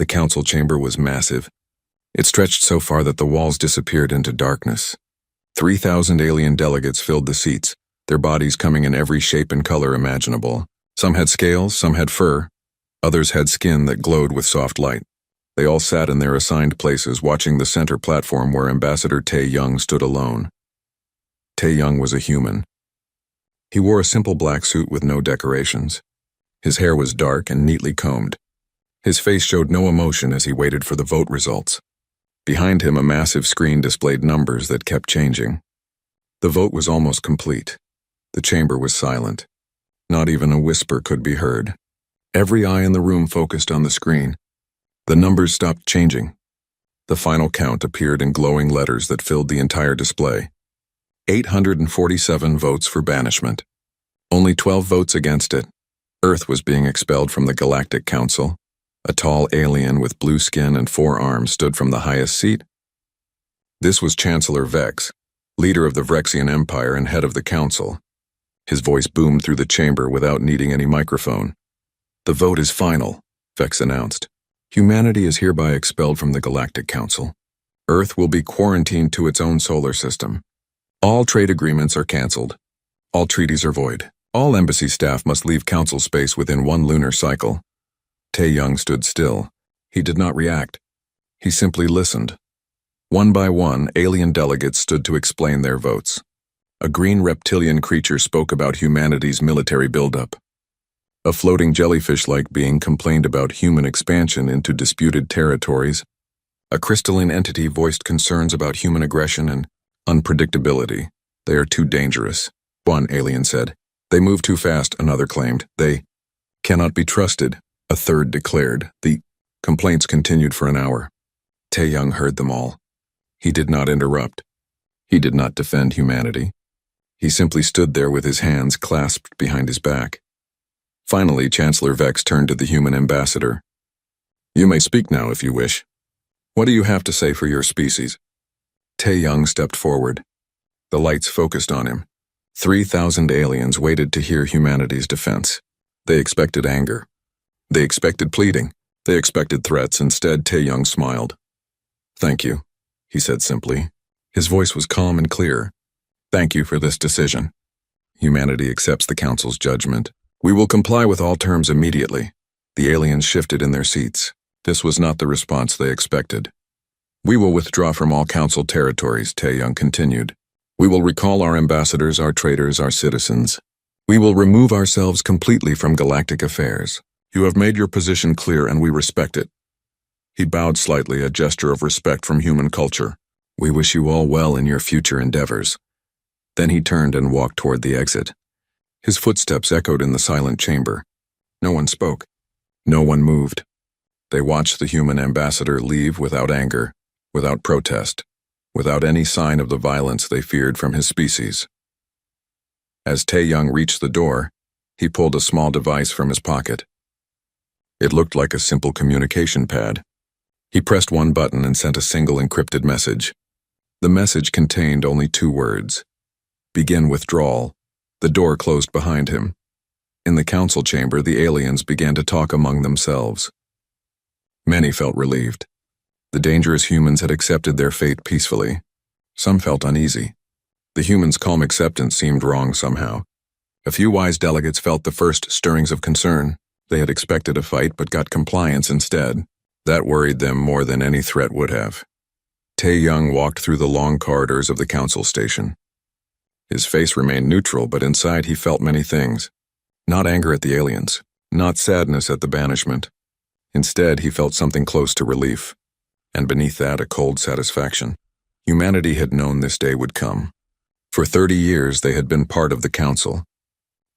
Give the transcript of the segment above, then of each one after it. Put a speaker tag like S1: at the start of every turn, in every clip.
S1: The council chamber was massive. It stretched so far that the walls disappeared into darkness. 3,000 alien delegates filled the seats, their bodies coming in every shape and color imaginable. Some had scales, some had fur, others had skin that glowed with soft light. They all sat in their assigned places, watching the center platform where Ambassador Tae-young stood alone. Tae-young was a human. He wore a simple black suit with no decorations. His hair was dark and neatly combed. His face showed no emotion as he waited for the vote results. Behind him, a massive screen displayed numbers that kept changing. The vote was almost complete. The chamber was silent. Not even a whisper could be heard. Every eye in the room focused on the screen. The numbers stopped changing. The final count appeared in glowing letters that filled the entire display. 847 votes for banishment. Only 12 votes against it. Earth was being expelled from the Galactic Council. A tall alien with blue skin and 4 arms stood from the highest seat. This was Chancellor Vex, leader of the Vrexian Empire and head of the council. His voice boomed through the chamber without needing any microphone. "The vote is final," Vex announced. "Humanity is hereby expelled from the Galactic Council. Earth will be quarantined to its own solar system. All trade agreements are cancelled. All treaties are void. All embassy staff must leave council space within 1 lunar cycle." Tae-young stood still. He did not react. He simply listened. One by one, alien delegates stood to explain their votes. A green reptilian creature spoke about humanity's military buildup. A floating jellyfish-like being complained about human expansion into disputed territories. A crystalline entity voiced concerns about human aggression and unpredictability. "They are too dangerous," one alien said. "They move too fast," another claimed. "They cannot be trusted," a third declared. The complaints continued for an hour. Tae-young heard them all. He did not interrupt. He did not defend humanity. He simply stood there with his hands clasped behind his back. Finally, Chancellor Vex turned to the human ambassador. "You may speak now if you wish. What do you have to say for your species?" Tae-young stepped forward. The lights focused on him. 3,000 aliens waited to hear humanity's defense. They expected anger. They expected pleading. They expected threats. Instead, Tae-young smiled. "Thank you," he said simply. His voice was calm and clear. "Thank you for this decision. Humanity accepts the Council's judgment. We will comply with all terms immediately." The aliens shifted in their seats. This was not the response they expected. "We will withdraw from all Council territories," Tae-young continued. "We will recall our ambassadors, our traders, our citizens. We will remove ourselves completely from galactic affairs. You have made your position clear and we respect it." He bowed slightly, a gesture of respect from human culture. "We wish you all well in your future endeavors." Then he turned and walked toward the exit. His footsteps echoed in the silent chamber. No one spoke. No one moved. They watched the human ambassador leave without anger, without protest, without any sign of the violence they feared from his species. As Tae-young reached the door, he pulled a small device from his pocket. It looked like a simple communication pad. He pressed one button and sent a single encrypted message. The message contained only 2 words. "Begin withdrawal." The door closed behind him. In the council chamber, the aliens began to talk among themselves. Many felt relieved. The dangerous humans had accepted their fate peacefully. Some felt uneasy. The humans' calm acceptance seemed wrong somehow. A few wise delegates felt the first stirrings of concern. They had expected a fight but got compliance instead. That worried them more than any threat would have. Tae-young walked through the long corridors of the council station. His face remained neutral, but inside he felt many things. Not anger at the aliens, not sadness at the banishment. Instead, he felt something close to relief, and beneath that, a cold satisfaction. Humanity had known this day would come. For 30 years, they had been part of the council.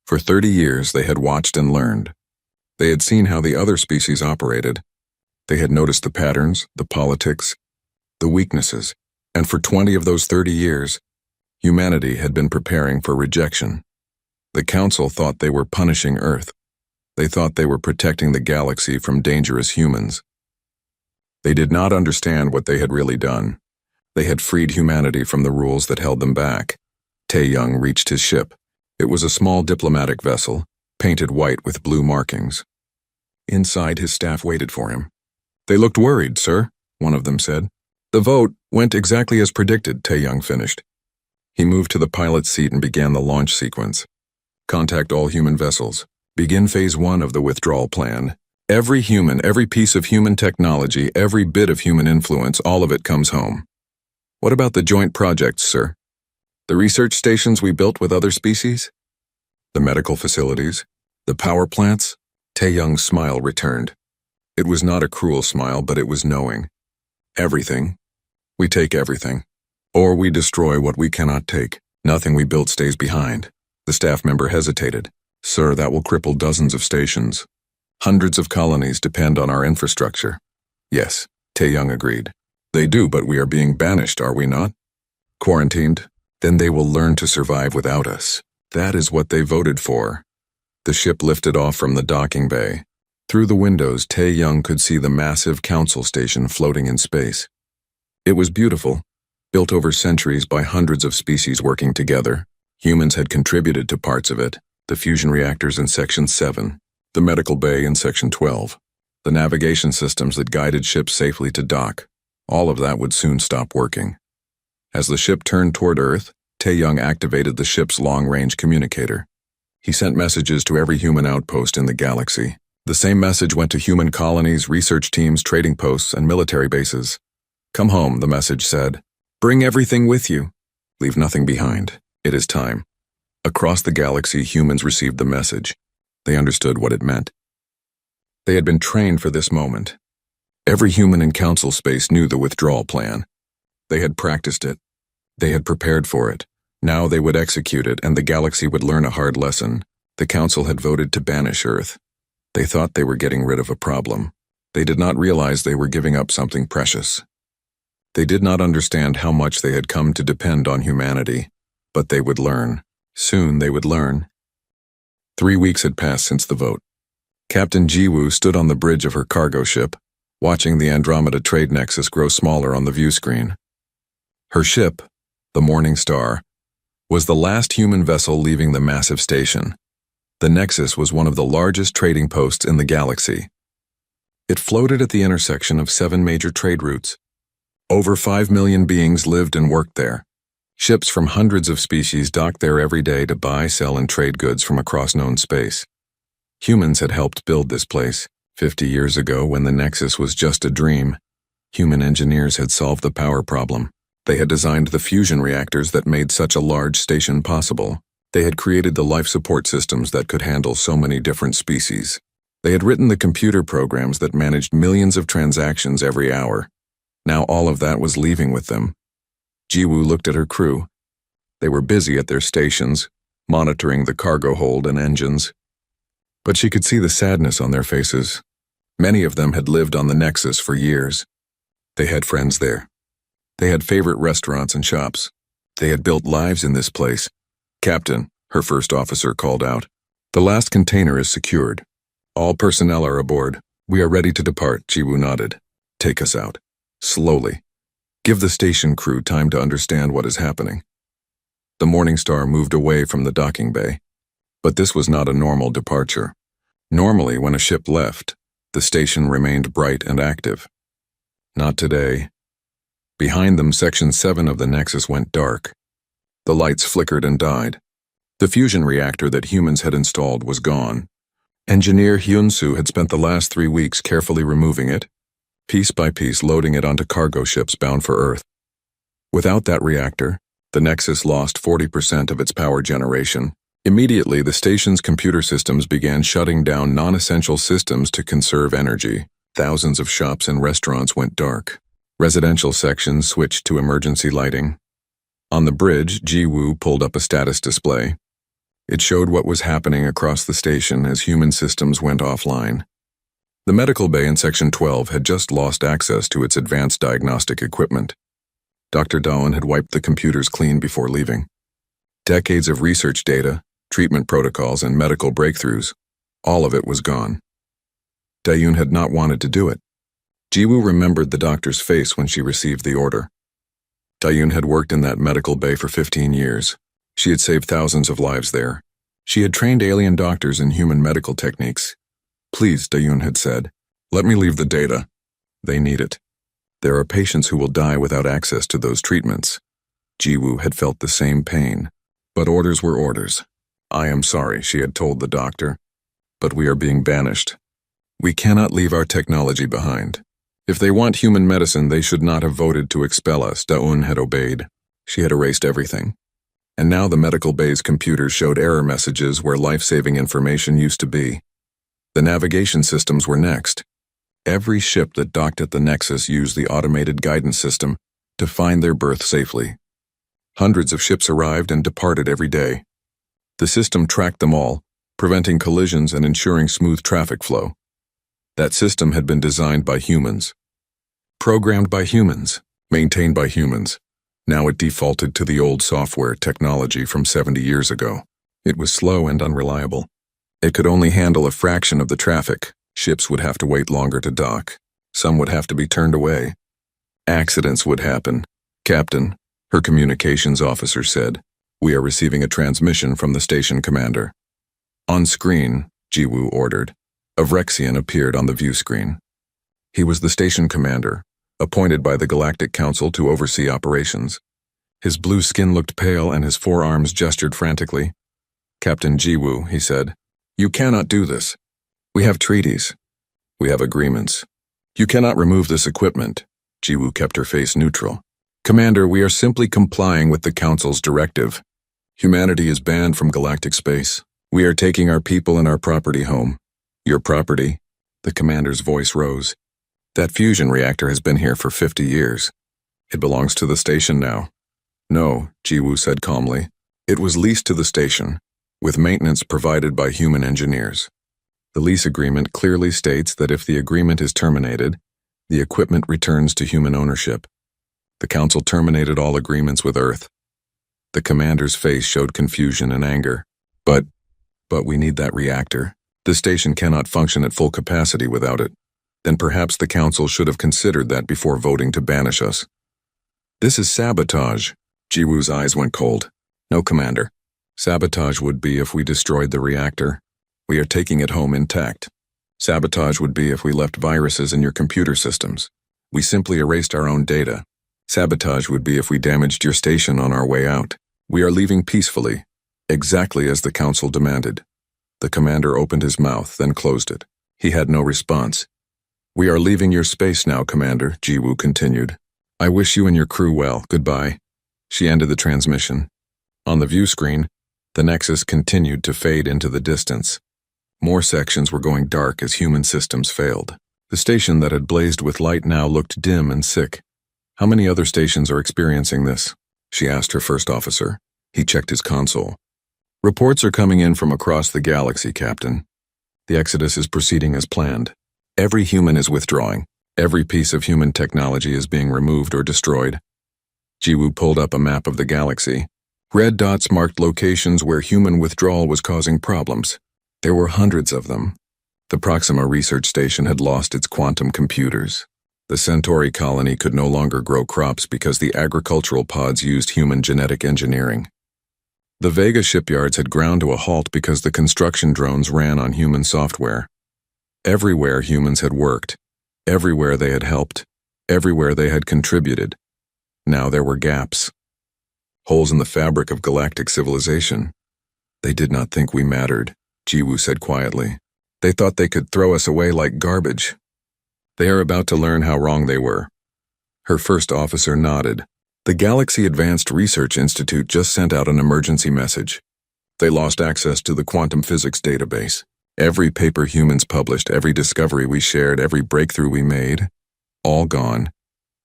S1: For 30 years, they had watched and learned. They had seen how the other species operated. They had noticed the patterns, the politics, the weaknesses, and for 20 of those 30 years, humanity had been preparing for rejection. The council thought they were punishing Earth. They thought they were protecting the galaxy from dangerous humans. They did not understand what they had really done. They had freed humanity from the rules that held them back. Tae-young reached his ship. It was a small diplomatic vessel, painted white with blue markings. Inside, his staff waited for him. They looked worried, sir, one of them said. The vote went exactly as predicted, Tae-young finished. He moved to the pilot's seat and began the launch sequence. Contact all human vessels. Begin phase 1 of the withdrawal plan. Every human, every piece of human technology, every bit of human influence, all of it comes home. What about the joint projects, sir? The research stations we built with other species? The medical facilities? The power plants? Tae-young's smile returned. It was not a cruel smile, but it was knowing. Everything. We take everything. Or we destroy what we cannot take. Nothing we built stays behind. The staff member hesitated. Sir, that will cripple dozens of stations. Hundreds of colonies depend on our infrastructure. Yes, Tae-young agreed. They do, but we are being banished, are we not? Quarantined? Then they will learn to survive without us. That is what they voted for. The ship lifted off from the docking bay. Through the windows, Tae-young could see the massive council station floating in space. It was beautiful, built over centuries by hundreds of species working together. Humans had contributed to parts of it, the fusion reactors in Section 7, the medical bay in Section 12, the navigation systems that guided ships safely to dock. All of that would soon stop working. As the ship turned toward Earth, Tae-young activated the ship's long-range communicator. He sent messages to every human outpost in the galaxy. The same message went to human colonies, research teams, trading posts, and military bases. Come home, the message said. Bring everything with you. Leave nothing behind. It is time. Across the galaxy, humans received the message. They understood what it meant. They had been trained for this moment. Every human in council space knew the withdrawal plan. They had practiced it. They had prepared for it. Now they would execute it, and the galaxy would learn a hard lesson. The council had voted to banish Earth. They thought they were getting rid of a problem. They did not realize they were giving up something precious. They did not understand how much they had come to depend on humanity, but they would learn. Soon they would learn. 3 weeks had passed since the vote. Captain Jiwoo stood on the bridge of her cargo ship, watching the Andromeda trade nexus grow smaller on the view screen. Her ship, the Morning Star, was the last human vessel leaving the massive station. The Nexus was one of the largest trading posts in the galaxy. It floated at the intersection of 7 major trade routes. Over 5 million beings lived and worked there. Ships from hundreds of species docked there every day to buy, sell, and trade goods from across known space. Humans had helped build this place. 50 years ago, when the Nexus was just a dream, human engineers had solved the power problem. They had designed the fusion reactors that made such a large station possible. They had created the life support systems that could handle so many different species. They had written the computer programs that managed millions of transactions every hour. Now all of that was leaving with them. Jiwoo looked at her crew. They were busy at their stations, monitoring the cargo hold and engines. But she could see the sadness on their faces. Many of them had lived on the Nexus for years. They had friends there. They had favorite restaurants and shops. They had built lives in this place. Captain, her first officer called out. The last container is secured. All personnel are aboard. We are ready to depart, Jiwoo nodded. Take us out. Slowly. Give the station crew time to understand what is happening. The Morning Star moved away from the docking bay. But this was not a normal departure. Normally, when a ship left, the station remained bright and active. Not today. Behind them, Section 7 of the Nexus went dark. The lights flickered and died. The fusion reactor that humans had installed was gone. Engineer Hyun-soo had spent the last 3 weeks carefully removing it, piece by piece loading it onto cargo ships bound for Earth. Without that reactor, the Nexus lost 40% of its power generation. Immediately, the station's computer systems began shutting down non-essential systems to conserve energy. Thousands of shops and restaurants went dark. Residential sections switched to emergency lighting. On the bridge, Jiwoo pulled up a status display. It showed what was happening across the station as human systems went offline. The medical bay in Section 12 had just lost access to its advanced diagnostic equipment. Dr. Dawn had wiped the computers clean before leaving. Decades of research data, treatment protocols, and medical breakthroughs, all of it was gone. Dayoon had not wanted to do it. Jiwoo remembered the doctor's face when she received the order. Dayoon had worked in that medical bay for 15 years. She had saved thousands of lives there. She had trained alien doctors in human medical techniques. Please, Dayoon had said, let me leave the data. They need it. There are patients who will die without access to those treatments. Jiwoo had felt the same pain. But orders were orders. I am sorry, she had told the doctor. But we are being banished. We cannot leave our technology behind. If they want human medicine, they should not have voted to expel us, Daun had obeyed. She had erased everything. And now the medical bay's computers showed error messages where life-saving information used to be. The navigation systems were next. Every ship that docked at the Nexus used the automated guidance system to find their berth safely. Hundreds of ships arrived and departed every day. The system tracked them all, preventing collisions and ensuring smooth traffic flow. That system had been designed by humans. Programmed by humans, maintained by humans. Now it defaulted to the old software technology from 70 years ago. It was slow and unreliable. It could only handle a fraction of the traffic. Ships would have to wait longer to dock. Some would have to be turned away. Accidents would happen. Captain, her communications officer said, "We are receiving a transmission from the station commander." On screen, Jiwoo ordered. A Vrexian appeared on the view screen. He was the station commander, appointed by the Galactic Council to oversee operations. His blue skin looked pale and his forearms gestured frantically. "Captain Jiwoo," he said, "you cannot do this. We have treaties. We have agreements. You cannot remove this equipment." Jiwoo kept her face neutral. "Commander, we are simply complying with the Council's directive. Humanity is banned from galactic space. We are taking our people and our property home." "Your property?" The commander's voice rose. "That fusion reactor has been here for 50 years. It belongs to the station now." "No," Jiwoo said calmly. "It was leased to the station, with maintenance provided by human engineers. The lease agreement clearly states that if the agreement is terminated, the equipment returns to human ownership. The Council terminated all agreements with Earth." The commander's face showed confusion and anger. But we need that reactor. The station cannot function at full capacity without it. Then perhaps the Council should have considered that before voting to banish us." "This is sabotage." Jiwoo's eyes went cold. "No, Commander. Sabotage would be if we destroyed the reactor. We are taking it home intact. Sabotage would be if we left viruses in your computer systems. We simply erased our own data. Sabotage would be if we damaged your station on our way out. We are leaving peacefully, exactly as the Council demanded." The commander opened his mouth, then closed it. He had no response. "We are leaving your space now, Commander," Jiwoo continued. "I wish you and your crew well. Goodbye." She ended the transmission. On the view screen, the Nexus continued to fade into the distance. More sections were going dark as human systems failed. The station that had blazed with light now looked dim and sick. "How many other stations are experiencing this?" she asked her first officer. He checked his console. "Reports are coming in from across the galaxy, Captain. The exodus is proceeding as planned. Every human is withdrawing. Every piece of human technology is being removed or destroyed." Jiwoo pulled up a map of the galaxy. Red dots marked locations where human withdrawal was causing problems. There were hundreds of them. The Proxima research station had lost its quantum computers. The Centauri colony could no longer grow crops because the agricultural pods used human genetic engineering. The Vega shipyards had ground to a halt because the construction drones ran on human software. Everywhere humans had worked, everywhere they had helped, everywhere they had contributed. Now there were gaps. Holes in the fabric of galactic civilization. "They did not think we mattered," Jiwoo said quietly. "They thought they could throw us away like garbage. They are about to learn how wrong they were." Her first officer nodded. The Galaxy Advanced Research Institute just sent out an emergency message. They lost access to the quantum physics database. Every paper humans published, every discovery we shared, every breakthrough we made, all gone.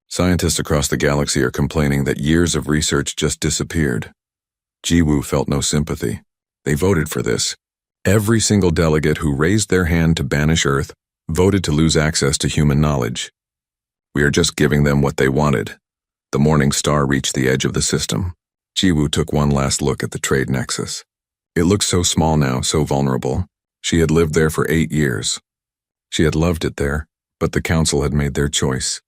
S1: Scientists across the galaxy are complaining that years of research just disappeared. Jiwoo felt no sympathy. They voted for this. Every single delegate who raised their hand to banish Earth voted to lose access to human knowledge. We are just giving them what they wanted. The morning star reached the edge of the system. Jiwoo took one last look at the trade nexus. It looked so small now, so vulnerable. She had lived there for 8 years. She had loved it there, but the Council had made their choice.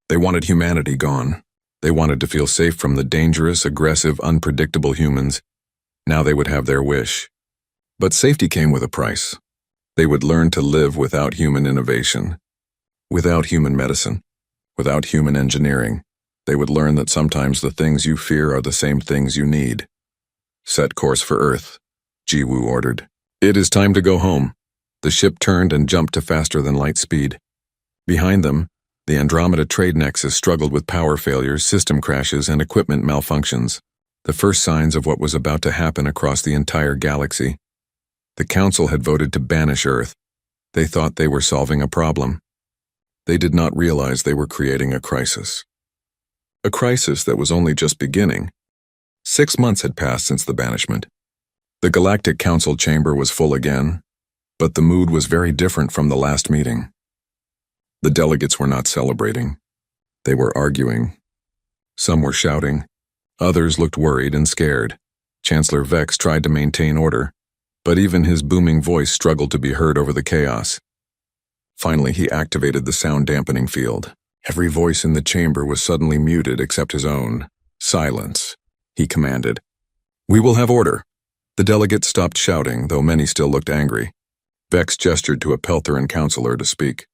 S1: They wanted humanity gone. They wanted to feel safe from the dangerous, aggressive, unpredictable humans. Now they would have their wish. But safety came with a price. They would learn to live without human innovation. Without human medicine, without human engineering, they would learn that sometimes the things you fear are the same things you need. Set course for Earth, Jiwoo ordered. It is time to go home. The ship turned and jumped to faster than light speed. Behind them, the Andromeda trade nexus struggled with power failures, system crashes, and equipment malfunctions, the first signs of what was about to happen across the entire galaxy. The Council had voted to banish Earth. They thought they were solving a problem. They did not realize they were creating a crisis. A crisis that was only just beginning. 6 months had passed since the banishment. The Galactic Council chamber was full again, but the mood was very different from the last meeting. The delegates were not celebrating. They were arguing. Some were shouting. Others looked worried and scared. Chancellor Vex tried to maintain order, but even his booming voice struggled to be heard over the chaos. Finally, he activated the sound-dampening field. Every voice in the chamber was suddenly muted except his own. Silence, he commanded. We will have order. The delegates stopped shouting, though many still looked angry. Vex gestured to a Peltheran counselor to speak.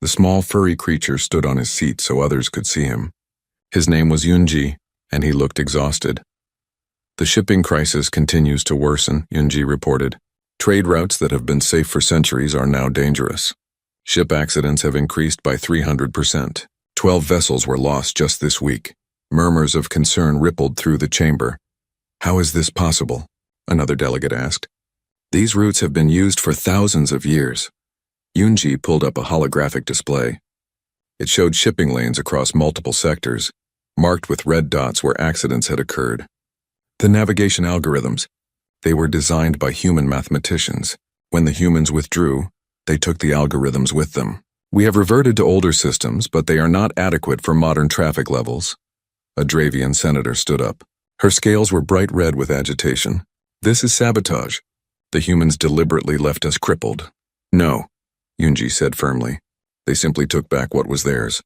S1: The small furry creature stood on his seat so others could see him. His name was Yunji, and he looked exhausted. The shipping crisis continues to worsen, Yunji reported. Trade routes that have been safe for centuries are now dangerous. Ship accidents have increased by 300%. 12 vessels were lost just this week. Murmurs of concern rippled through the chamber. How is this possible? Another delegate asked. These routes have been used for thousands of years. Yunji pulled up a holographic display. It showed shipping lanes across multiple sectors, marked with red dots where accidents had occurred. The navigation algorithms, they were designed by human mathematicians. When the humans withdrew, they took the algorithms with them. We have reverted to older systems, but they are not adequate for modern traffic levels. A Dravian senator stood up. Her scales were bright red with agitation. This is sabotage. The humans deliberately left us crippled. No, Yunji said firmly. They simply took back what was theirs.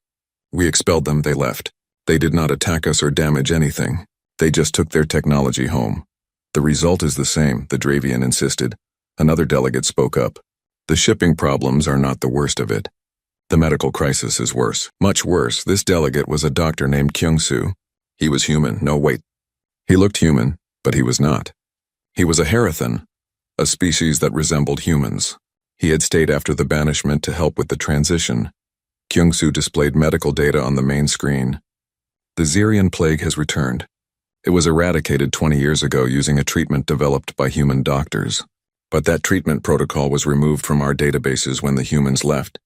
S1: We expelled them, they left. They did not attack us or damage anything. They just took their technology home. The result is the same, the Dravian insisted. Another delegate spoke up. The shipping problems are not the worst of it. The medical crisis is worse, much worse. This delegate was a doctor named Kyung-soo. He was human, no wait. He looked human, but he was not. He was a Herathan, a species that resembled humans. He had stayed after the banishment to help with the transition. Kyung-soo displayed medical data on the main screen. The Xerian plague has returned. It was eradicated 20 years ago using a treatment developed by human doctors. But that treatment protocol was removed from our databases when the humans left.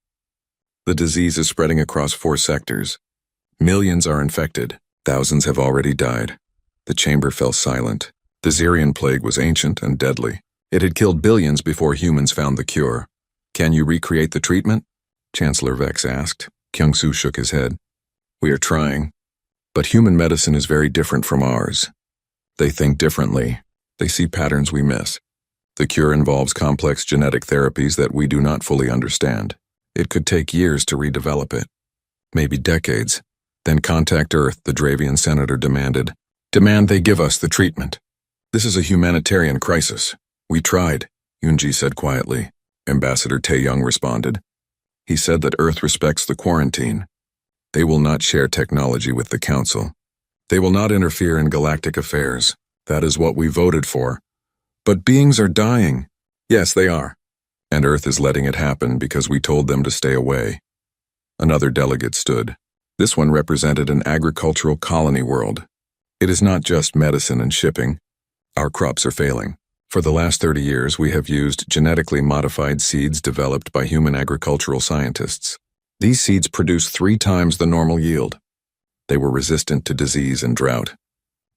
S1: The disease is spreading across 4 sectors. Millions are infected. Thousands have already died. The chamber fell silent. The Xerian plague was ancient and deadly. It had killed billions before humans found the cure. Can you recreate the treatment? Chancellor Vex asked. Kyung-soo shook his head. We are trying. But human medicine is very different from ours. They think differently. They see patterns we miss. The cure involves complex genetic therapies that we do not fully understand. It could take years to redevelop it. Maybe decades. Then contact Earth, the Dravian senator demanded. Demand they give us the treatment. This is a humanitarian crisis. We tried, Yunji said quietly. Ambassador Tae-young responded. He said that Earth respects the quarantine. They will not share technology with the Council. They will not interfere in galactic affairs. That is what we voted for. But beings are dying. Yes, they are. And Earth is letting it happen because we told them to stay away. Another delegate stood. This one represented an agricultural colony world. It is not just medicine and shipping. Our crops are failing. For the last 30 years, we have used genetically modified seeds developed by human agricultural scientists. These seeds produce 3 times the normal yield. They were resistant to disease and drought.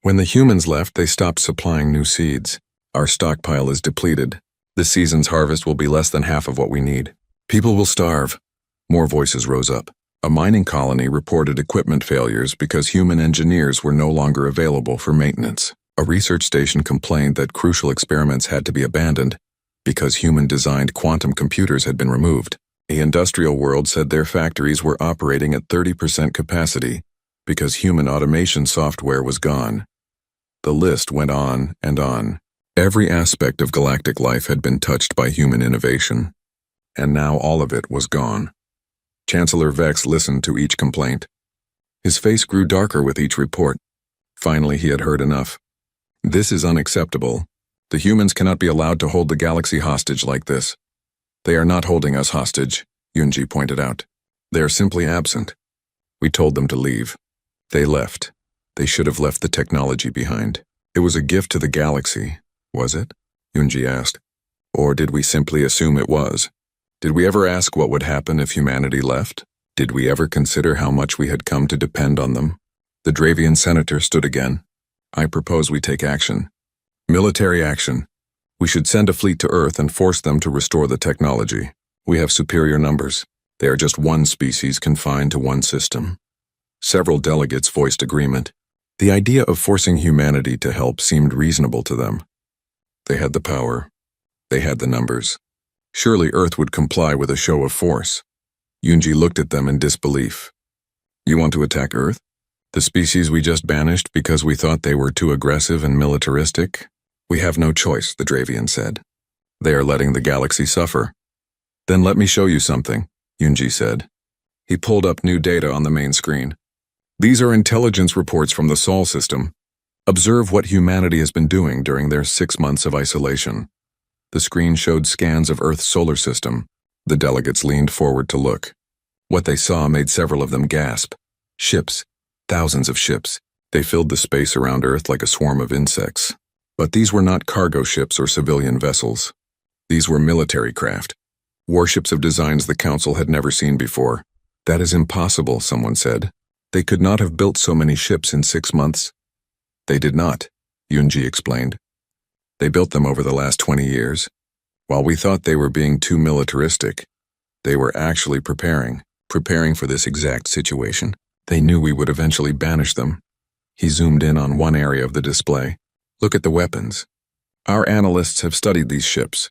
S1: When the humans left, they stopped supplying new seeds. Our stockpile is depleted. This season's harvest will be less than half of what we need. People will starve. More voices rose up. A mining colony reported equipment failures because human engineers were no longer available for maintenance. A research station complained that crucial experiments had to be abandoned because human-designed quantum computers had been removed. The industrial world said their factories were operating at 30% capacity because human automation software was gone. The list went on and on. Every aspect of galactic life had been touched by human innovation, and now all of it was gone. Chancellor Vex listened to each complaint. His face grew darker with each report. Finally, he had heard enough. This is unacceptable. The humans cannot be allowed to hold the galaxy hostage like this. They are not holding us hostage, Yunji pointed out. They are simply absent. We told them to leave. They left. They should have left the technology behind. It was a gift to the galaxy, was it? Yunji asked. Or did we simply assume it was? Did we ever ask what would happen if humanity left? Did we ever consider how much we had come to depend on them? The Dravian senator stood again. I propose we take action. Military action. We should send a fleet to Earth and force them to restore the technology. We have superior numbers. They are just one species confined to one system. Several delegates voiced agreement. The idea of forcing humanity to help seemed reasonable to them. They had the power. They had the numbers. Surely Earth would comply with a show of force. Yunji looked at them in disbelief. You want to attack Earth? The species we just banished because we thought they were too aggressive and militaristic? We have no choice, the Dravian said. They are letting the galaxy suffer. Then let me show you something, Yunji said. He pulled up new data on the main screen. These are intelligence reports from the Sol system. Observe what humanity has been doing during their 6 months of isolation. The screen showed scans of Earth's solar system. The delegates leaned forward to look. What they saw made several of them gasp. Ships. Thousands of ships. They filled the space around Earth like a swarm of insects. But these were not cargo ships or civilian vessels. These were military craft. Warships of designs the Council had never seen before. That is impossible, someone said. They could not have built so many ships in 6 months. They did not, Yunji explained. They built them over the last 20 years. While we thought they were being too militaristic, they were actually preparing for this exact situation. They knew we would eventually banish them. He zoomed in on one area of the display. Look at the weapons. Our analysts have studied these ships.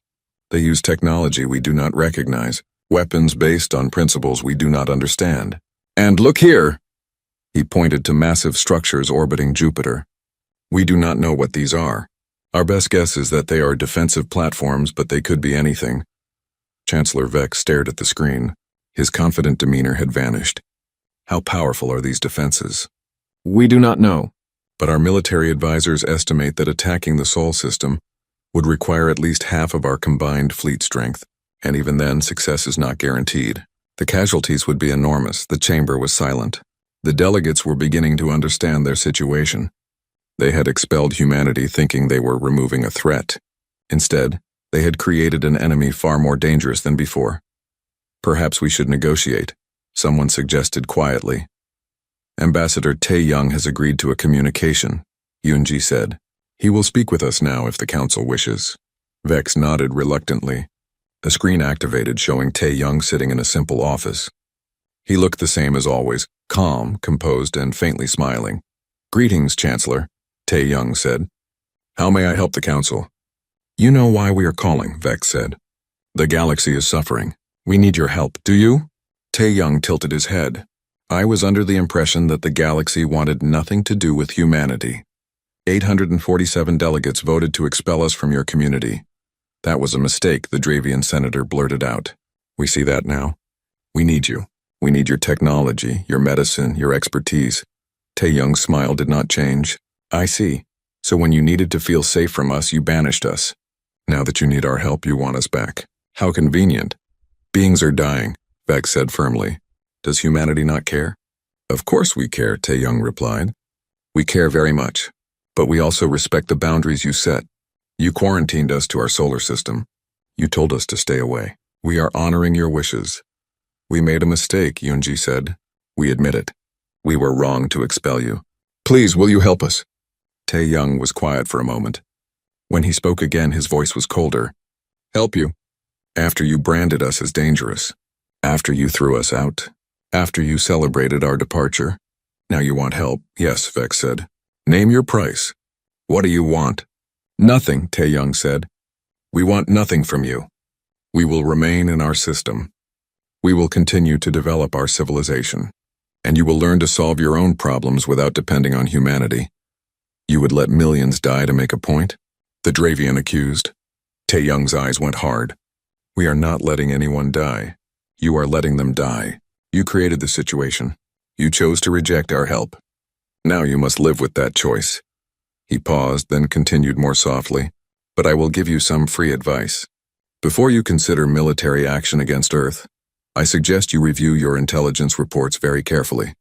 S1: They use technology we do not recognize, weapons based on principles we do not understand. And look here! He pointed to massive structures orbiting Jupiter. We do not know what these are. Our best guess is that they are defensive platforms, but they could be anything. Chancellor Vex stared at the screen. His confident demeanor had vanished. How powerful are these defenses? We do not know, but our military advisors estimate that attacking the Sol system would require at least half of our combined fleet strength, and even then, success is not guaranteed. The casualties would be enormous. The chamber was silent. The delegates were beginning to understand their situation. They had expelled humanity thinking they were removing a threat. Instead, they had created an enemy far more dangerous than before. Perhaps we should negotiate, someone suggested quietly. Ambassador Tae-young has agreed to a communication, Yunji said. He will speak with us now if the Council wishes. Vex nodded reluctantly. A screen activated showing Tae-young sitting in a simple office. He looked the same as always, calm, composed, and faintly smiling. Greetings, Chancellor, Tae-young said. How may I help the Council? You know why we are calling, Vex said. The galaxy is suffering. We need your help, do you? Tae-young tilted his head. I was under the impression that the galaxy wanted nothing to do with humanity. 847 delegates voted to expel us from your community. That was a mistake, the Dravian senator blurted out. We see that now. We need you. We need your technology, your medicine, your expertise. Tae-young's smile did not change. I see. So when you needed to feel safe from us, you banished us. Now that you need our help, you want us back. How convenient. Beings are dying, Vex said firmly. Does humanity not care? Of course we care, Tae-young replied. We care very much. But we also respect the boundaries you set. You quarantined us to our solar system. You told us to stay away. We are honoring your wishes. We made a mistake, Yunji said. We admit it. We were wrong to expel you. Please, will you help us? Tae-young was quiet for a moment. When he spoke again, his voice was colder. Help you? After you branded us as dangerous. After you threw us out. After you celebrated our departure. Now you want help, yes, Vex said. Name your price. What do you want? Nothing, Tae-young said. We want nothing from you. We will remain in our system. We will continue to develop our civilization. And you will learn to solve your own problems without depending on humanity. You would let millions die to make a point? The Dravian accused. Tae-young's eyes went hard. We are not letting anyone die. You are letting them die. You created the situation. You chose to reject our help. Now you must live with that choice." He paused, then continued more softly, "But I will give you some free advice. Before you consider military action against Earth, I suggest you review your intelligence reports very carefully.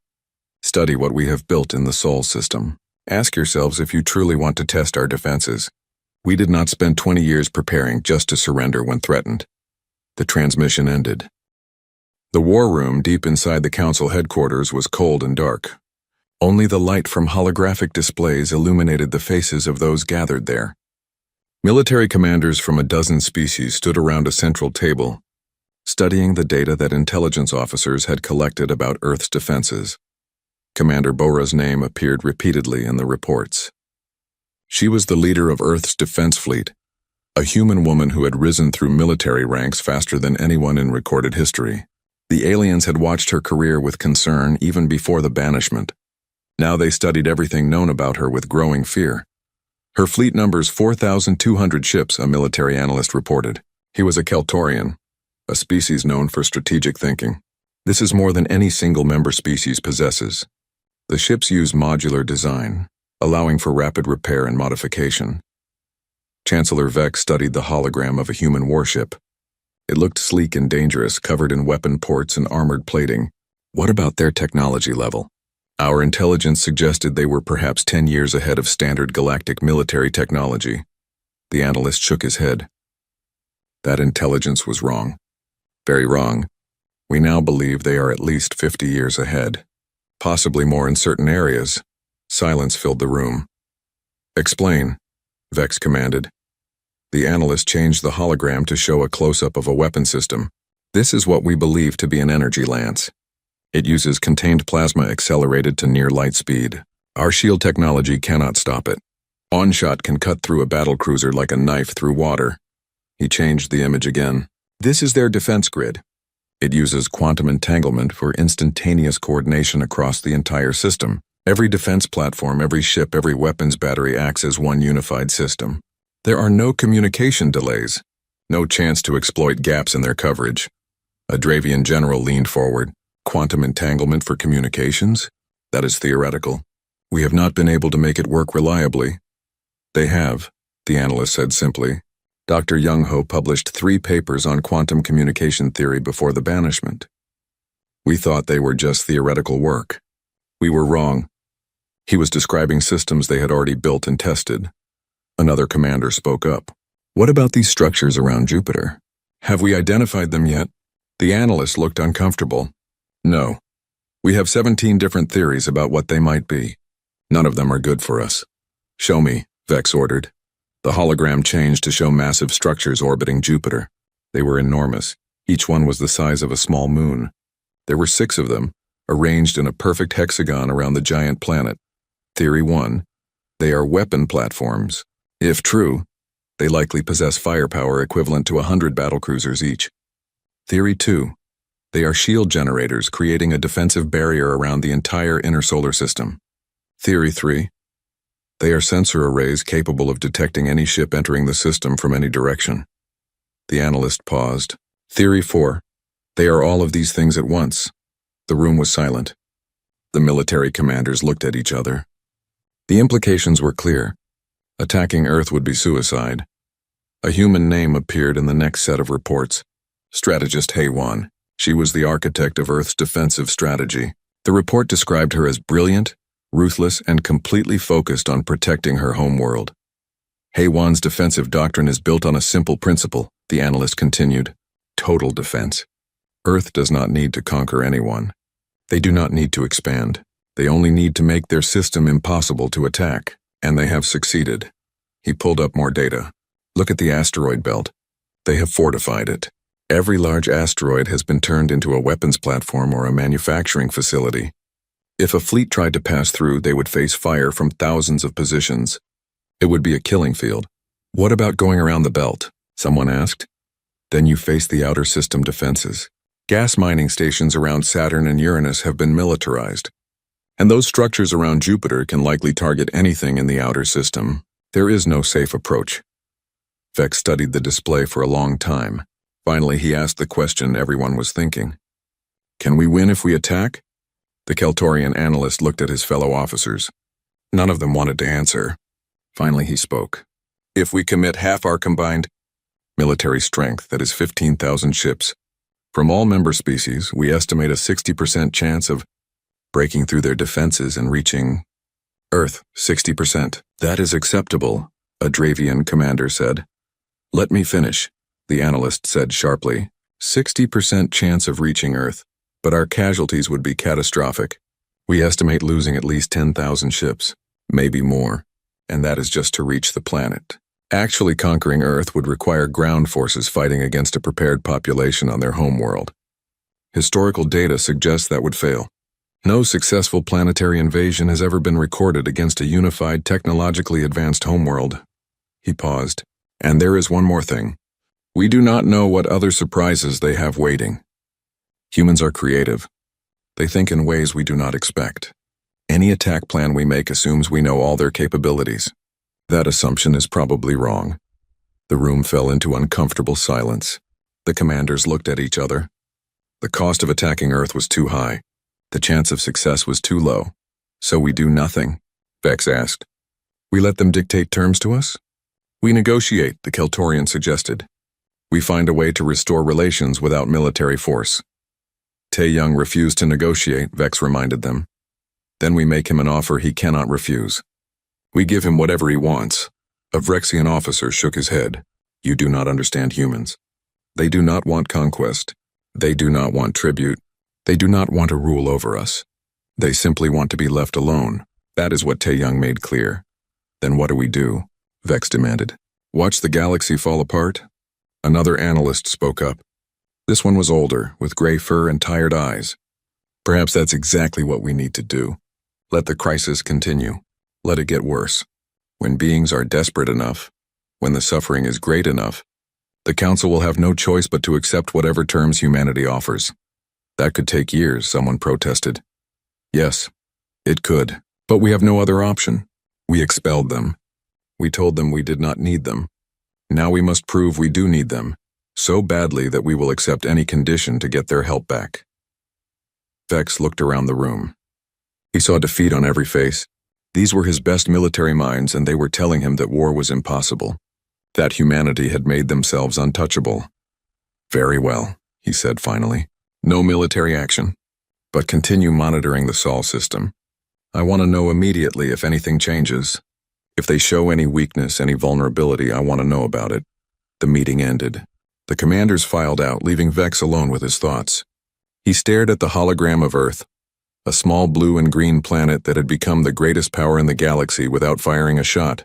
S1: Study what we have built in the Sol system. Ask yourselves if you truly want to test our defenses. We did not spend 20 years preparing just to surrender when threatened." The transmission ended. The war room deep inside the council headquarters was cold and dark. Only the light from holographic displays illuminated the faces of those gathered there. Military commanders from a dozen species stood around a central table, studying the data that intelligence officers had collected about Earth's defenses. Commander Bora's name appeared repeatedly in the reports. She was the leader of Earth's defense fleet, a human woman who had risen through military ranks faster than anyone in recorded history. The aliens had watched her career with concern even before the banishment. Now they studied everything known about her with growing fear. Her fleet numbers 4,200 ships, a military analyst reported. He was a Keltorian, a species known for strategic thinking. This is more than any single member species possesses. The ships use modular design, allowing for rapid repair and modification. Chancellor Vex studied the hologram of a human warship. It looked sleek and dangerous, covered in weapon ports and armored plating. What about their technology level? Our intelligence suggested they were perhaps 10 years ahead of standard galactic military technology. The analyst shook his head. That intelligence was wrong. Very wrong. We now believe they are at least 50 years ahead. Possibly more in certain areas. Silence filled the room. "Explain," Vex commanded. The analyst changed the hologram to show a close-up of a weapon system. "This is what we believe to be an energy lance. It uses contained plasma accelerated to near light speed. Our shield technology cannot stop it. Onshot can cut through a battlecruiser like a knife through water." He changed the image again. "This is their defense grid. It uses quantum entanglement for instantaneous coordination across the entire system. Every defense platform, every ship, every weapons battery acts as one unified system. There are no communication delays, no chance to exploit gaps in their coverage." A Dravian general leaned forward. "Quantum entanglement for communications? That is theoretical. We have not been able to make it work reliably." "They have," the analyst said simply. Dr. Young-Ho published 3 papers on quantum communication theory before the banishment. "We thought they were just theoretical work. We were wrong." He was describing systems they had already built and tested. Another commander spoke up. "What about these structures around Jupiter? Have we identified them yet?" The analyst looked uncomfortable. "No. We have 17 different theories about what they might be. None of them are good for us." "Show me," Vex ordered. The hologram changed to show massive structures orbiting Jupiter. They were enormous. Each one was the size of a small moon. There were 6 of them, arranged in a perfect hexagon around the giant planet. Theory 1. They are weapon platforms. If true, they likely possess firepower equivalent to 100 battlecruisers each. Theory 2. They are shield generators creating a defensive barrier around the entire inner solar system. Theory 3. They are sensor arrays capable of detecting any ship entering the system from any direction. The analyst paused. Theory 4. They are all of these things at once. The room was silent. The military commanders looked at each other. The implications were clear. Attacking Earth would be suicide. A human name appeared in the next set of reports. Strategist HFY. She was the architect of Earth's defensive strategy. The report described her as brilliant, ruthless, and completely focused on protecting her homeworld. HFY's defensive doctrine is built on a simple principle, the analyst continued. Total defense. Earth does not need to conquer anyone. They do not need to expand. They only need to make their system impossible to attack, and they have succeeded. He pulled up more data. Look at the asteroid belt. They have fortified it. Every large asteroid has been turned into a weapons platform or a manufacturing facility. If a fleet tried to pass through, they would face fire from thousands of positions. It would be a killing field. What about going around the belt? Someone asked. Then you face the outer system defenses. Gas mining stations around Saturn and Uranus have been militarized. And those structures around Jupiter can likely target anything in the outer system. There is no safe approach. Vex studied the display for a long time. Finally, he asked the question everyone was thinking. Can we win if we attack? The Keltorian analyst looked at his fellow officers. None of them wanted to answer. Finally he spoke. If we commit half our combined military strength, that is 15,000 ships, from all member species, we estimate a 60% chance of breaking through their defenses and reaching Earth. 60%. That is acceptable, a Dravian commander said. Let me finish, the analyst said sharply. 60% chance of reaching Earth, but our casualties would be catastrophic. We estimate losing at least 10,000 ships, maybe more, and that is just to reach the planet. Actually conquering Earth would require ground forces fighting against a prepared population on their homeworld. Historical data suggests that would fail. No successful planetary invasion has ever been recorded against a unified, technologically advanced homeworld. He paused. And there is one more thing. We do not know what other surprises they have waiting. Humans are creative. They think in ways we do not expect. Any attack plan we make assumes we know all their capabilities. That assumption is probably wrong. The room fell into uncomfortable silence. The commanders looked at each other. The cost of attacking Earth was too high. The chance of success was too low. So we do nothing, Vex asked. We let them dictate terms to us? We negotiate, the Keltorian suggested. We find a way to restore relations without military force. Tae-Young refused to negotiate, Vex reminded them. Then we make him an offer he cannot refuse. We give him whatever he wants. A Vrexian officer shook his head. You do not understand humans. They do not want conquest. They do not want tribute. They do not want to rule over us. They simply want to be left alone. That is what Tae-Young made clear. Then what do we do? Vex demanded. Watch the galaxy fall apart? Another analyst spoke up. This one was older, with gray fur and tired eyes. Perhaps that's exactly what we need to do. Let the crisis continue. Let it get worse. When beings are desperate enough, when the suffering is great enough, the Council will have no choice but to accept whatever terms humanity offers. That could take years, someone protested. Yes, it could, but we have no other option. We expelled them. We told them we did not need them. Now we must prove we do need them, so badly that we will accept any condition to get their help back. Vex looked around the room. He saw defeat on every face. These were his best military minds, and they were telling him that war was impossible, that humanity had made themselves untouchable. Very well, he said finally. No military action, but continue monitoring the Sol system. I want to know immediately if anything changes. If they show any weakness, any vulnerability, I want to know about it. The meeting ended. The commanders filed out, leaving Vex alone with his thoughts. He stared at the hologram of Earth, a small blue and green planet that had become the greatest power in the galaxy without firing a shot.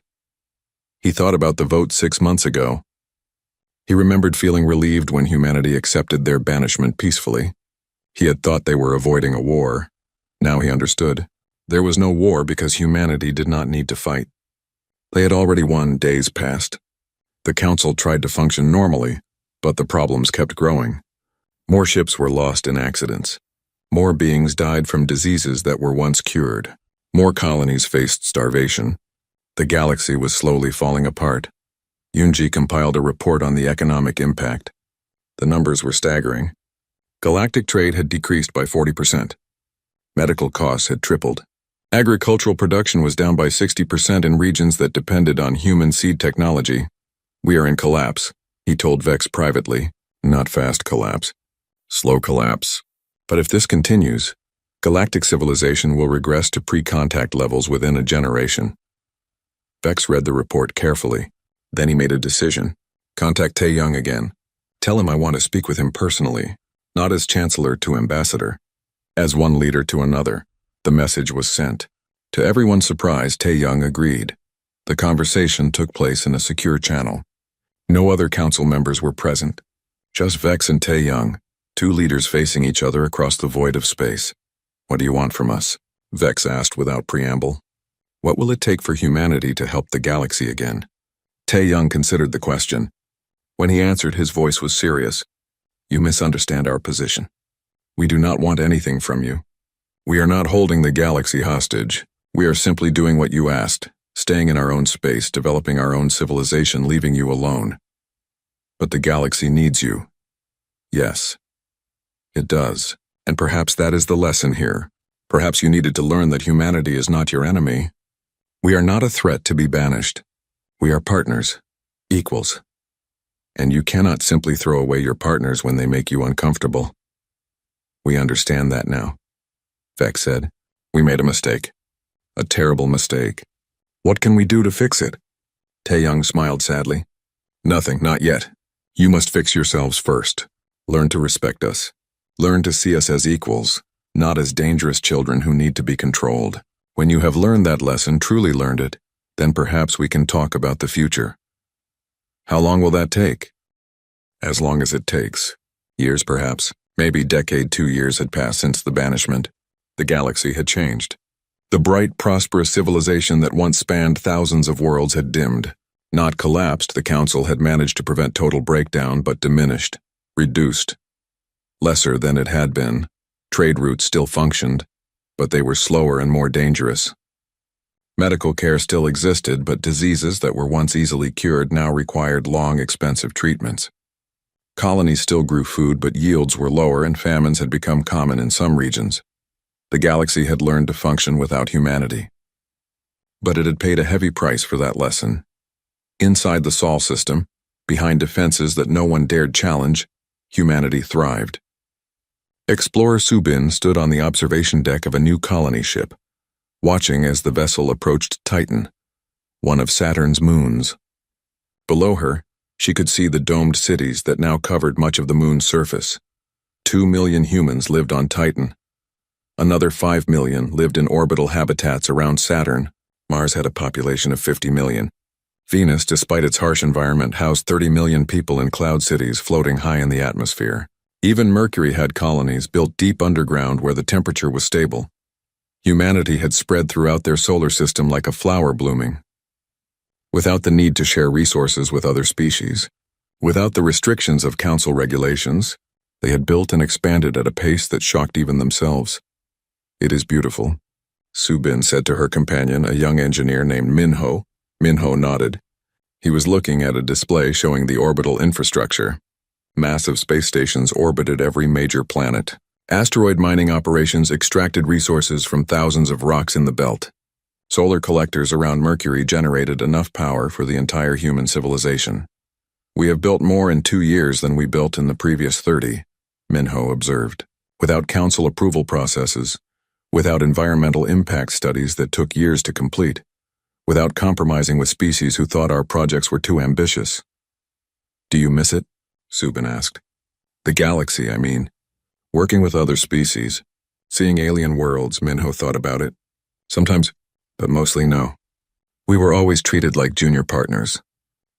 S1: He thought about the vote 6 months ago. He remembered feeling relieved when humanity accepted their banishment peacefully. He had thought they were avoiding a war. Now he understood. There was no war because humanity did not need to fight. They had already won days past. The Council tried to function normally, but the problems kept growing. More ships were lost in accidents. More beings died from diseases that were once cured. More colonies faced starvation. The galaxy was slowly falling apart. Yunji compiled a report on the economic impact. The numbers were staggering. Galactic trade had decreased by 40%. Medical costs had tripled. Agricultural production was down by 60% in regions that depended on human seed technology. We are in collapse, he told Vex privately. Not fast collapse. Slow collapse. But if this continues, galactic civilization will regress to pre-contact levels within a generation. Vex read the report carefully. Then he made a decision. Contact Tae-Young again. Tell him I want to speak with him personally, not as chancellor to ambassador. As one leader to another. The message was sent. To everyone's surprise, Tae-Young agreed. The conversation took place in a secure channel. No other council members were present. Just Vex and Tae-Young, two leaders facing each other across the void of space. What do you want from us? Vex asked without preamble. What will it take for humanity to help the galaxy again? Tae-Young considered the question. When he answered, his voice was serious. You misunderstand our position. We do not want anything from you. We are not holding the galaxy hostage. We are simply doing what you asked, staying in our own space, developing our own civilization, leaving you alone. But the galaxy needs you. Yes, it does. And perhaps that is the lesson here. Perhaps you needed to learn that humanity is not your enemy. We are not a threat to be banished. We are partners, equals. And you cannot simply throw away your partners when they make you uncomfortable. We understand that now. Vex said. We made a mistake. A terrible mistake. What can we do to fix it? Taeyong smiled sadly. Nothing, not yet. You must fix yourselves first. Learn to respect us. Learn to see us as equals, not as dangerous children who need to be controlled. When you have learned that lesson, truly learned it, then perhaps we can talk about the future. How long will that take? As long as it takes. Years perhaps. Maybe decade, 2 years had passed since the banishment. The galaxy had changed. The bright, prosperous civilization that once spanned thousands of worlds had dimmed. Not collapsed, the Council had managed to prevent total breakdown, but diminished, reduced. Lesser than it had been. Trade routes still functioned, but they were slower and more dangerous. Medical care still existed, but diseases that were once easily cured now required long, expensive treatments. Colonies still grew food, but yields were lower and famines had become common in some regions. The galaxy had learned to function without humanity. But it had paid a heavy price for that lesson. Inside the Sol system, behind defenses that no one dared challenge, humanity thrived. Explorer Subin stood on the observation deck of a new colony ship, watching as the vessel approached Titan, one of Saturn's moons. Below her, she could see the domed cities that now covered much of the moon's surface. 2 million humans lived on Titan. Another 5 million lived in orbital habitats around Saturn. Mars had a population of 50 million. Venus, despite its harsh environment, housed 30 million people in cloud cities floating high in the atmosphere. Even Mercury had colonies built deep underground where the temperature was stable. Humanity had spread throughout their solar system like a flower blooming. Without the need to share resources with other species, without the restrictions of council regulations, they had built and expanded at a pace that shocked even themselves. It is beautiful, Subin said to her companion, a young engineer named Minho. Minho nodded. He was looking at a display showing the orbital infrastructure. Massive space stations orbited every major planet. Asteroid mining operations extracted resources from thousands of rocks in the belt. Solar collectors around Mercury generated enough power for the entire human civilization. We have built more in 2 years than we built in the previous 30, Minho observed. Without council approval processes, without environmental impact studies that took years to complete, without compromising with species who thought our projects were too ambitious. Do you miss it? Subin asked. The galaxy, I mean. Working with other species. Seeing alien worlds, Minho thought about it. Sometimes, but mostly no. We were always treated like junior partners.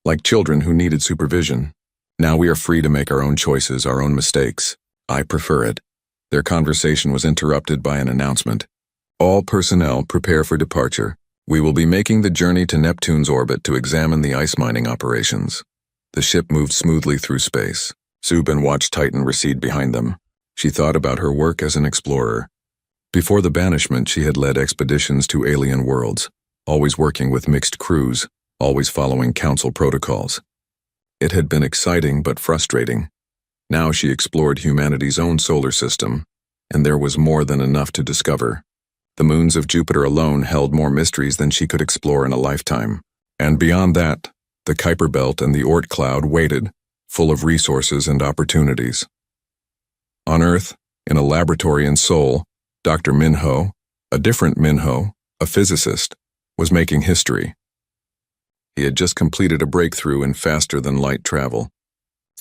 S1: Like children who needed supervision. Now we are free to make our own choices, our own mistakes. I prefer it. Their conversation was interrupted by an announcement. All personnel prepare for departure. We will be making the journey to Neptune's orbit to examine the ice mining operations. The ship moved smoothly through space. Subin watched Titan recede behind them. She thought about her work as an explorer. Before the banishment, she had led expeditions to alien worlds, always working with mixed crews, always following council protocols. It had been exciting but frustrating. Now she explored humanity's own solar system, and there was more than enough to discover. The moons of Jupiter alone held more mysteries than she could explore in a lifetime. And beyond that, the Kuiper Belt and the Oort cloud waited, full of resources and opportunities. On Earth, in a laboratory in Seoul, Dr. Minho, a different Minho, a physicist, was making history. He had just completed a breakthrough in faster-than-light travel.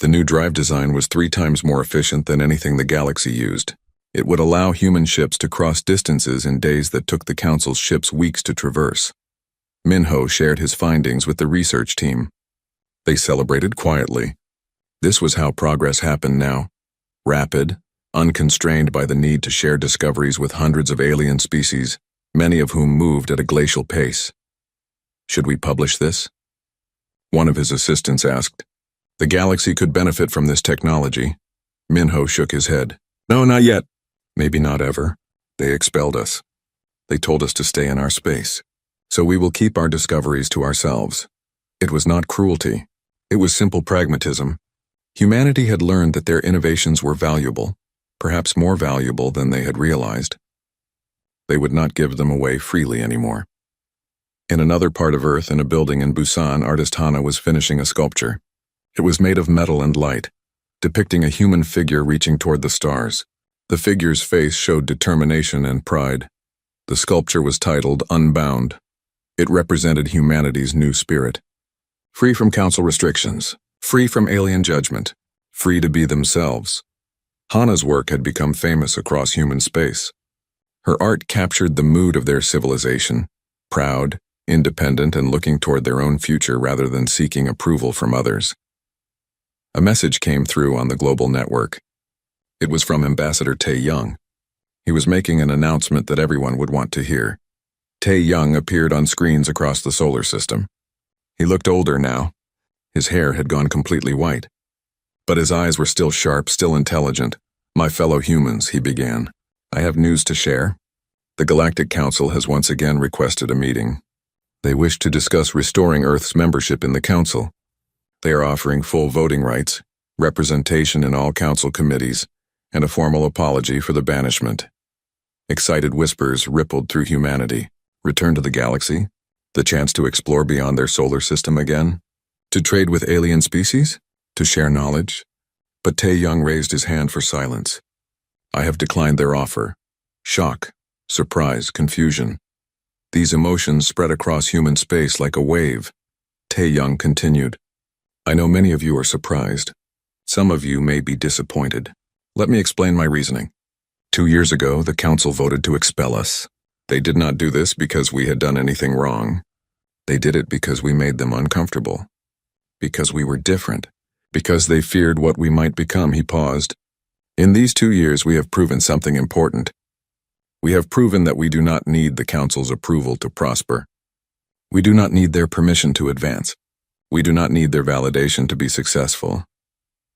S1: The new drive design was 3 times more efficient than anything the galaxy used. It would allow human ships to cross distances in days that took the Council's ships weeks to traverse. Minho shared his findings with the research team. They celebrated quietly. This was how progress happened now. Rapid, unconstrained by the need to share discoveries with hundreds of alien species, many of whom moved at a glacial pace. Should we publish this? One of his assistants asked. The galaxy could benefit from this technology. Minho shook his head. No, not yet. Maybe not ever. They expelled us. They told us to stay in our space. So we will keep our discoveries to ourselves. It was not cruelty. It was simple pragmatism. Humanity had learned that their innovations were valuable. perhaps more valuable than they had realized. They would not give them away freely anymore. In another part of Earth, in a building in Busan, artist Hana was finishing a sculpture. It was made of metal and light, depicting a human figure reaching toward the stars. The figure's face showed determination and pride. The sculpture was titled Unbound. It represented humanity's new spirit. Free from council restrictions, free from alien judgment, free to be themselves. Hana's work had become famous across human space. Her art captured the mood of their civilization, proud, independent, and looking toward their own future rather than seeking approval from others. A message came through on the global network. It was from Ambassador Tae-young. He was making an announcement that everyone would want to hear. Tae-young appeared on screens across the solar system. He looked older now. His hair had gone completely white. But his eyes were still sharp, still intelligent. "My fellow humans," he began, "I have news to share. The Galactic Council has once again requested a meeting. They wish to discuss restoring Earth's membership in the Council. They are offering full voting rights, representation in all Council committees, and a formal apology for the banishment." Excited whispers rippled through humanity. Return to the galaxy? The chance to explore beyond their solar system again? To trade with alien species? To share knowledge? But Tae-young raised his hand for silence. "I have declined their offer." Shock, surprise, confusion. These emotions spread across human space like a wave. Tae-young continued, "I know many of you are surprised. Some of you may be disappointed. Let me explain my reasoning. 2 years ago, the Council voted to expel us. They did not do this because we had done anything wrong. They did it because we made them uncomfortable. Because we were different. Because they feared what we might become." He paused. "In these 2 years, we have proven something important. We have proven that we do not need the Council's approval to prosper. We do not need their permission to advance. We do not need their validation to be successful.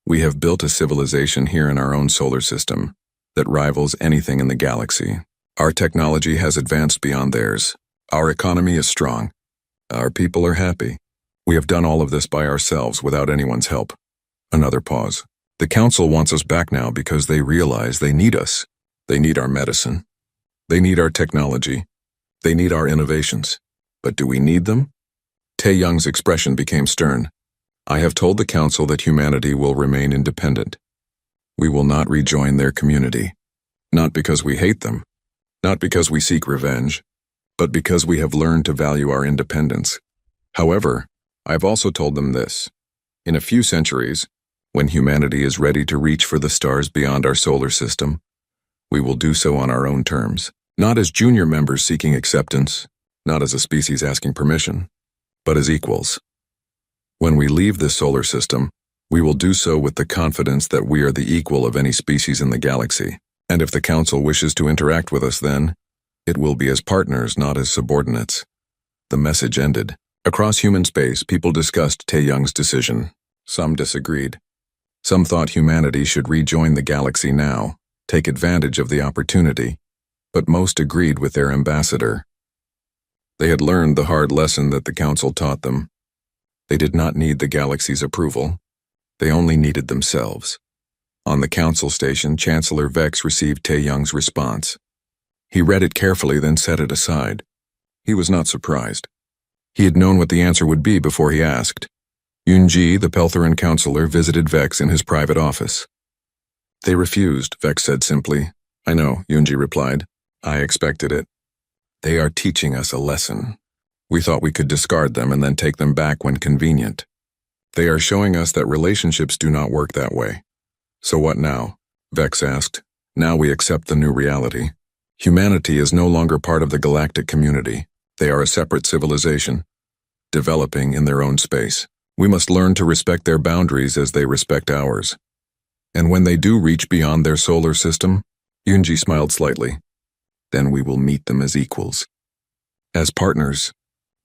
S1: We have built a civilization here in our own solar system that rivals anything in the galaxy. Our technology has advanced beyond theirs. Our economy is strong. Our people are happy. We have done all of this by ourselves without anyone's help." Another pause. "The Council wants us back now because they realize they need us. They need our medicine. They need our technology. They need our innovations. But do we need them?" Tae-young's expression became stern. "I have told the Council that humanity will remain independent. We will not rejoin their community. Not because we hate them. Not because we seek revenge. But because we have learned to value our independence. However, I have also told them this. In a few centuries, when humanity is ready to reach for the stars beyond our solar system, we will do so on our own terms. Not as junior members seeking acceptance, not as a species asking permission, but as equals. When we leave this solar system, we will do so with the confidence that we are the equal of any species in the galaxy. And if the Council wishes to interact with us then, it will be as partners, not as subordinates." The message ended. Across human space, people discussed Tae-young's decision. Some disagreed. Some thought humanity should rejoin the galaxy now, take advantage of the opportunity, but most agreed with their ambassador. They had learned the hard lesson that the Council taught them. They did not need the galaxy's approval. They only needed themselves. On the Council station, Chancellor Vex received Tae-young's response. He read it carefully, then set it aside. He was not surprised. He had known what the answer would be before he asked. Yoon-ji, the Peltheran counselor, visited Vex in his private office. "They refused," Vex said simply. "I know," Yoon-ji replied. "I expected it. They are teaching us a lesson. We thought we could discard them and then take them back when convenient. They are showing us that relationships do not work that way." "So what now?" Vex asked. "Now we accept the new reality. Humanity is no longer part of the galactic community. They are a separate civilization, developing in their own space. We must learn to respect their boundaries as they respect ours. And when they do reach beyond their solar system," Yoon-ji smiled slightly, "then we will meet them as equals. As partners,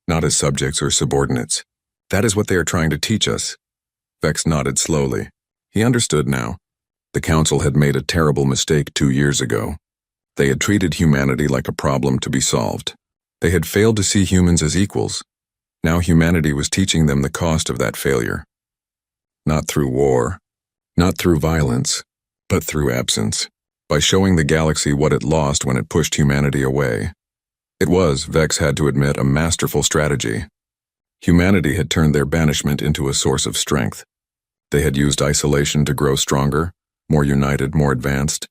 S1: not as subjects or subordinates. That is what they are trying to teach us." Vex nodded slowly. He understood now. The Council had made a terrible mistake 2 years ago. They had treated humanity like a problem to be solved. They had failed to see humans as equals. Now humanity was teaching them the cost of that failure. Not through war, not through violence, but through absence. by showing the galaxy what it lost when it pushed humanity away. It was, Vex had to admit, a masterful strategy. Humanity had turned their banishment into a source of strength. They had used isolation to grow stronger, more united, more advanced,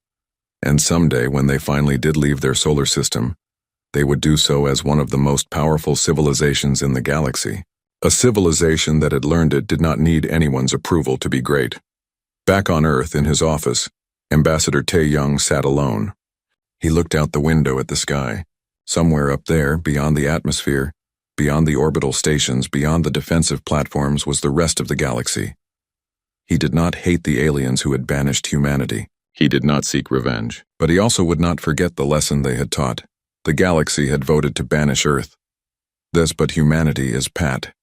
S1: and someday, when they finally did leave their solar system, they would do so as one of the most powerful civilizations in the galaxy. A civilization that had learned it did not need anyone's approval to be great. Back on Earth, in his office, Ambassador Tae-young sat alone. He looked out the window at the sky. Somewhere up there, beyond the atmosphere, beyond the orbital stations, beyond the defensive platforms, was the rest of the galaxy. He did not hate the aliens who had banished humanity. He did not seek revenge. But he also would not forget the lesson they had taught. The galaxy had voted to banish Earth. This but humanity is pat.